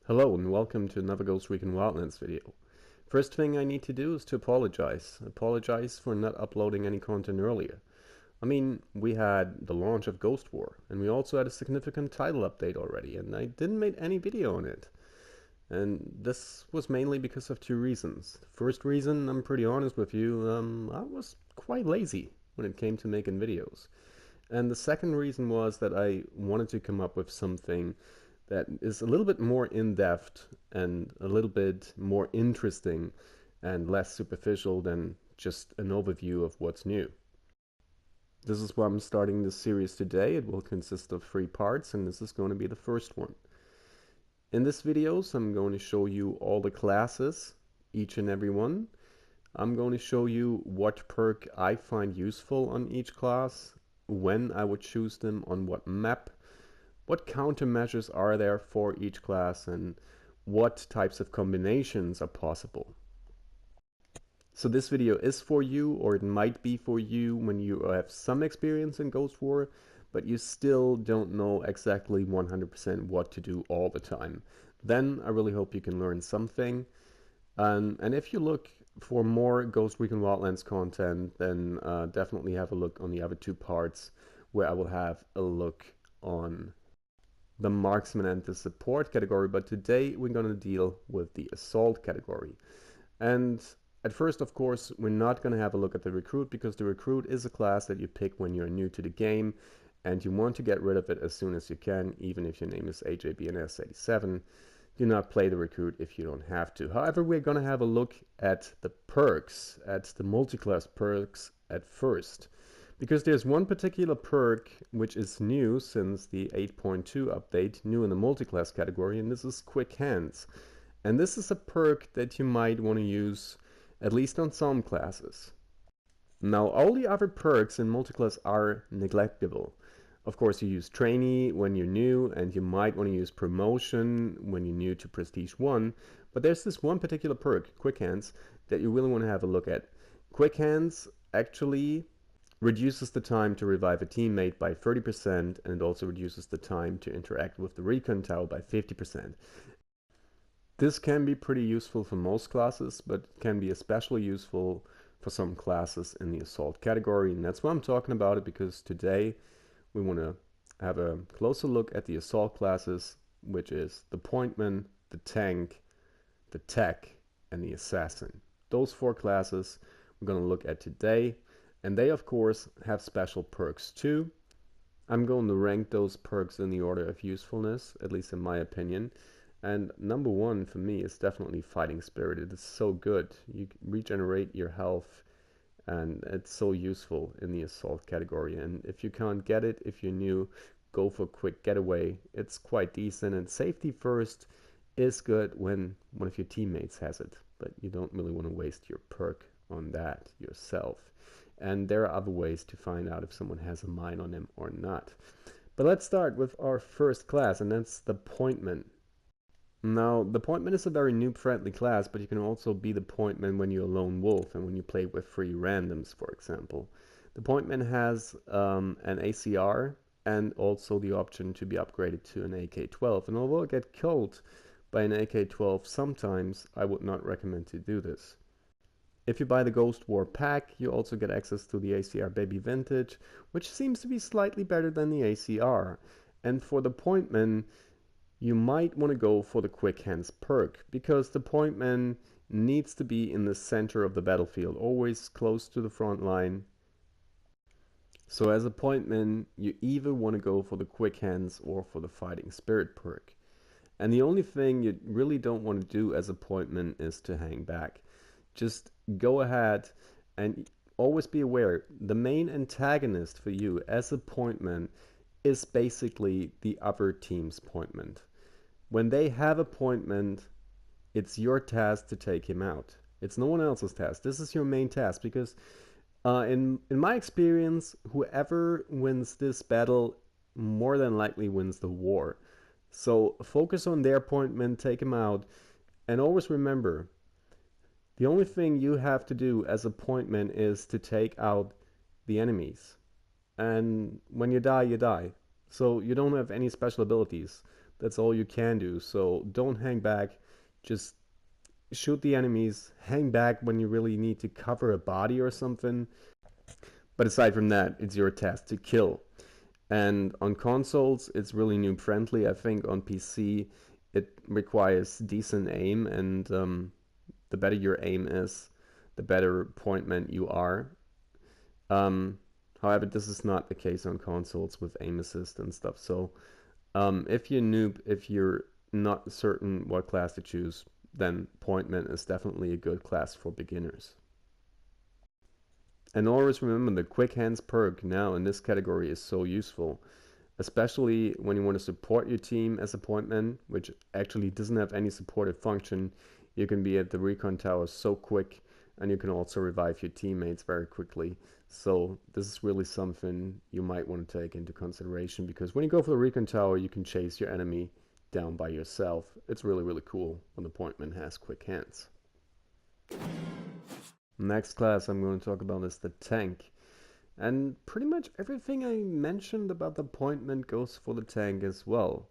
Hello and welcome to another Recon Wildlands video. First thing I need to do is to apologize. Apologize for not uploading any content earlier. I mean, we had the launch of Ghost War, and we also had a significant title update already, and I didn't make any video on it. And this was mainly because of two reasons. The first reason, I'm pretty honest with you, I was quite lazy when it came to making videos. And the second reason was that I wanted to come up with something that is a little bit more in-depth and a little bit more interesting and less superficial than just an overview of what's new. This is why I'm starting this series today. It will consist of 3 parts, and this is going to be the first one. In this video, I'm going to show you all the classes, each and every one. I'm going to show you what perk I find useful on each class, when I would choose them, on what map, what countermeasures are there for each class, and what types of combinations are possible. So this video is for you, or it might be for you when you have some experience in Ghost War, but you still don't know exactly 100% what to do all the time. Then I really hope you can learn something. And if you look for more Ghost Recon Wildlands content, then definitely have a look on the other 2 parts where I will have a look on the marksman and the support category, but today we're going to deal with the assault category. And at first, of course, we're not going to have a look at the recruit, because the recruit is a class that you pick when you're new to the game and you want to get rid of it as soon as you can, even if your name is AJBNS87. Do not play the recruit if you don't have to. However, we're going to have a look at the perks, at the multi-class perks at first. Because there's one particular perk which is new since the 8.2 update, new in the multi-class category, and this is Quick Hands. And this is a perk that you might want to use at least on some classes. Now, all the other perks in multi-class are neglectable. Of course, you use Trainee when you're new, and you might want to use Promotion when you're new to Prestige 1, but there's this one particular perk, Quick Hands, that you really want to have a look at. Quick Hands actually reduces the time to revive a teammate by 30%, and it also reduces the time to interact with the Recon tower by 50%. This can be pretty useful for most classes, but can be especially useful for some classes in the assault category, and that's why I'm talking about it, because today we want to have a closer look at the assault classes, which is the Pointman, the Tank, the Tech, and the Assassin. Those 4 classes we're going to look at today. And they, of course, have special perks too. I'm going to rank those perks in the order of usefulness, at least in my opinion. And number 1 for me is definitely Fighting Spirit. It is so good. You regenerate your health, and it's so useful in the assault category. And if you can't get it, if you're new, go for Quick Getaway. It's quite decent. And Safety First is good when one of your teammates has it, but you don't really want to waste your perk on that yourself. And there are other ways to find out if someone has a mine on them or not. But let's start with our first class, and that's the Pointman. Now, the Pointman is a very noob-friendly class, but you can also be the Pointman when you're a lone wolf and when you play with free randoms, for example. The Pointman has an ACR and also the option to be upgraded to an AK-12. And although I get killed by an AK-12 sometimes, I would not recommend to do this. If you buy the Ghost War pack, you also get access to the ACR Baby Vintage, which seems to be slightly better than the ACR. And for the Pointman, you might want to go for the Quick Hands perk, because the Pointman needs to be in the center of the battlefield, always close to the front line. So as a Pointman, you either want to go for the Quick Hands or for the Fighting Spirit perk. And the only thing you really don't want to do as a Pointman is to hang back. Just go ahead and always be aware, the main antagonist for you as a Pointman is basically the other team's Pointman. When they have a Pointman, it's your task to take him out. It's no one else's task. This is your main task, because in my experience, whoever wins this battle more than likely wins the war. So focus on their Pointman, take him out, and always remember, the only thing you have to do as a Pointman is to take out the enemies. And when you die, you die. So you don't have any special abilities. That's all you can do. So don't hang back. Just shoot the enemies. Hang back when you really need to cover a body or something. But aside from that, it's your task to kill. And on consoles, it's really noob friendly. I think on PC, it requires decent aim, and the better your aim is, the better pointman you are. Um, However, this is not the case on consoles with aim assist and stuff. So if you're noob, if you're not certain what class to choose, then Pointman is definitely a good class for beginners. And always remember the Quick Hands perk now in this category is so useful, especially when you want to support your team as a Pointman, which actually doesn't have any supportive function. You can be at the Recon tower so quick, and you can also revive your teammates very quickly. So this is really something you might want to take into consideration, because when you go for the Recon tower, you can chase your enemy down by yourself. It's really, really cool when the Pointman has quick hands. Next class I'm going to talk about is the tank. And pretty much everything I mentioned about the Pointman goes for the tank as well.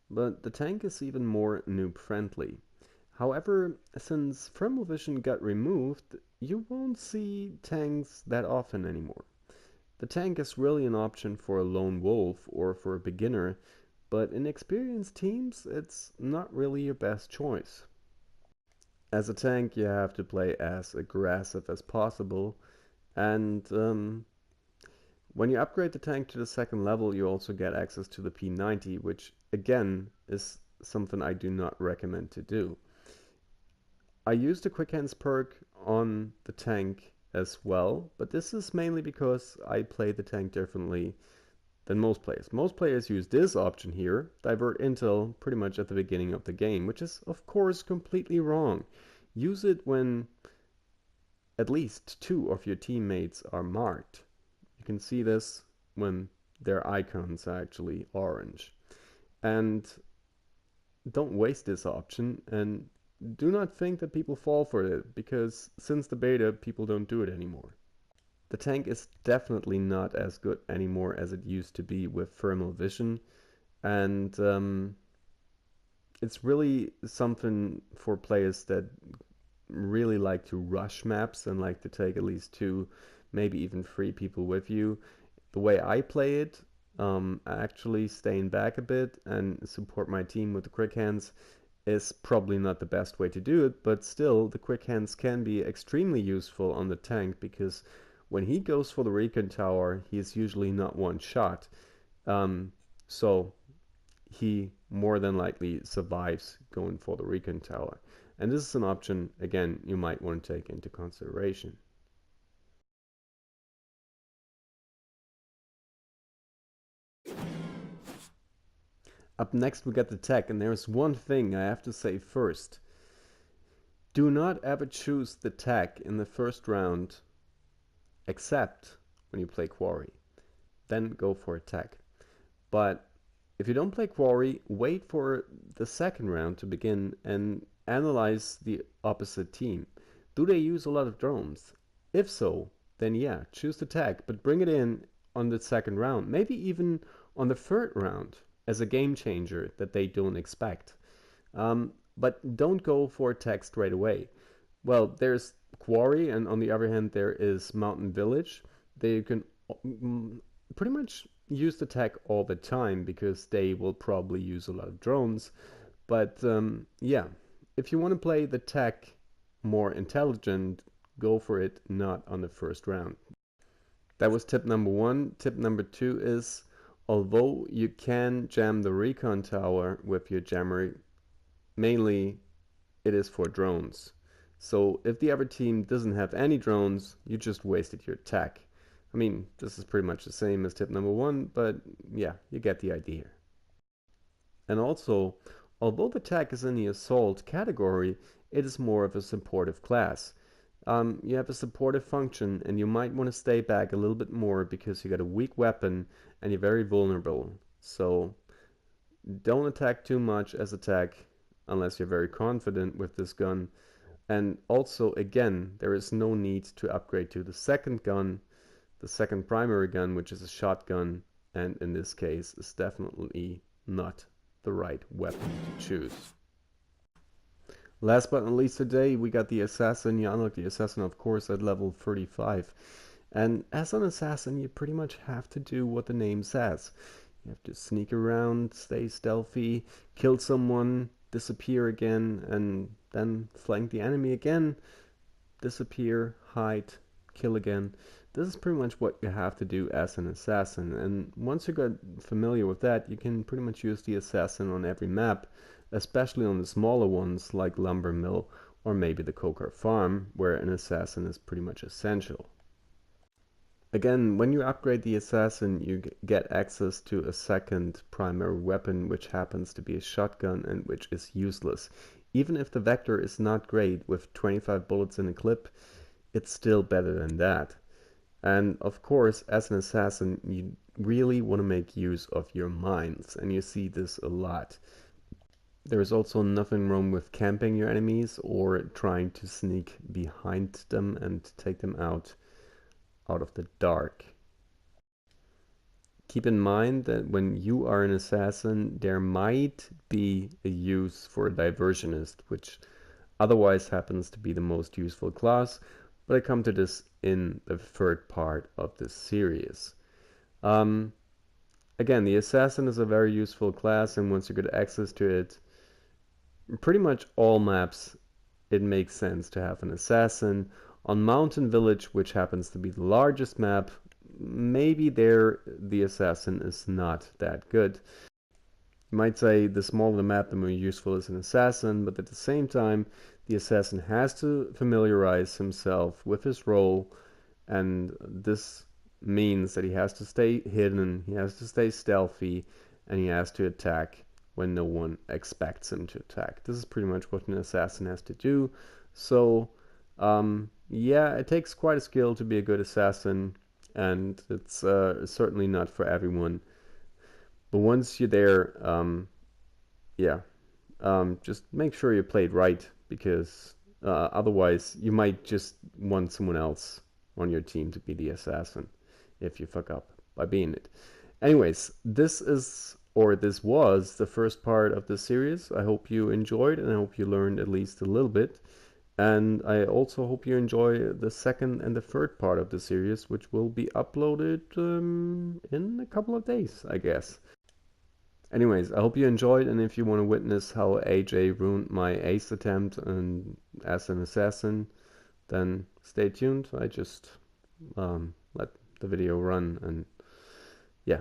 But the tank is even more noob friendly. However, since thermal vision got removed, you won't see tanks that often anymore. The tank is really an option for a lone wolf or for a beginner, but in experienced teams, it's not really your best choice. As a tank, you have to play as aggressive as possible, and when you upgrade the tank to the second level, you also get access to the P90, which again is something I do not recommend to do. I used the Quick Hands perk on the tank as well, but this is mainly because I play the tank differently than most players. Most players use this option here, divert intel, pretty much at the beginning of the game, which is of course completely wrong. Use it when at least 2 of your teammates are marked. You can see this when their icons are actually orange. And don't waste this option, and do not think that people fall for it, because since the beta, people don't do it anymore. The tank is definitely not as good anymore as it used to be with thermal vision, and it's really something for players that really like to rush maps and like to take at least 2, maybe even 3 people with you. The way I play it, actually staying back a bit and support my team with the quick hands, is probably not the best way to do it, but still the quick hands can be extremely useful on the tank, because when he goes for the Recon tower, he is usually not one shot. So he more than likely survives going for the Recon tower. And this is an option, again, you might want to take into consideration. Up next we got the tech, and there's one thing I have to say first. Do not ever choose the tech in the first round except when you play Quarry. Then go for attack. But if you don't play Quarry, wait for the second round to begin and analyze the opposite team. Do they use a lot of drones? If so, then yeah, choose the tech, but bring it in on the second round, maybe even on the third round as a game changer that they don't expect. But don't go for attack straight away. Well, there's Quarry, and on the other hand, there is Mountain Village. They can pretty much use the tech all the time because they will probably use a lot of drones. But yeah, if you want to play the tech more intelligent, go for it, not on the first round. That was tip number 1. Tip number 2 is, although you can jam the Recon tower with your jammer, mainly it is for drones. So if the other team doesn't have any drones, you just wasted your tech. I mean, this is pretty much the same as tip number 1, but yeah, you get the idea. And also, although the tech is in the assault category, it is more of a supportive class. You have a supportive function, and you might want to stay back a little bit more because you got a weak weapon and you're very vulnerable. So don't attack too much as attack unless you're very confident with this gun. And also, again, there is no need to upgrade to the second gun, the second primary gun, which is a shotgun, and in this case is definitely not the right weapon to choose. Last but not least today, we got the Assassin. You unlock the Assassin, of course, at level 35. And as an Assassin, you pretty much have to do what the name says. You have to sneak around, stay stealthy, kill someone, disappear again, and then flank the enemy again, disappear, hide, kill again. This is pretty much what you have to do as an assassin, and once you get familiar with that, you can pretty much use the assassin on every map, especially on the smaller ones like Lumber Mill or maybe the Coker Farm, where an assassin is pretty much essential. Again, when you upgrade the assassin, you get access to a second primary weapon, which happens to be a shotgun and which is useless. Even if the vector is not great with 25 bullets in a clip, it's still better than that. And of course, as an assassin, you really want to make use of your mines, and you see this a lot. There is also nothing wrong with camping your enemies or trying to sneak behind them and take them out of the dark. Keep in mind that when you are an assassin, there might be a use for a diversionist, which otherwise happens to be the most useful class, but I come to this in the third part of this series. Again, the assassin is a very useful class, and once you get access to it, pretty much all maps it makes sense to have an assassin. On Mountain Village, which happens to be the largest map, maybe there the assassin is not that good. You might say the smaller the map, the more useful is an assassin, but at the same time, the assassin has to familiarize himself with his role, and this means that he has to stay hidden, he has to stay stealthy, and he has to attack when no one expects him to attack. This is pretty much what an assassin has to do. So, yeah, it takes quite a skill to be a good assassin, and it's certainly not for everyone. But once you're there, just make sure you played right, because otherwise you might just want someone else on your team to be the assassin if you fuck up by being it. Anyways, this was the first part of the series. I hope you enjoyed, and I hope you learned at least a little bit. And I also hope you enjoy the second and the third part of the series, which will be uploaded in a couple of days, I guess. Anyways, I hope you enjoyed, and if you want to witness how AJ ruined my ace attempt as an assassin, then stay tuned. I just let the video run, and yeah.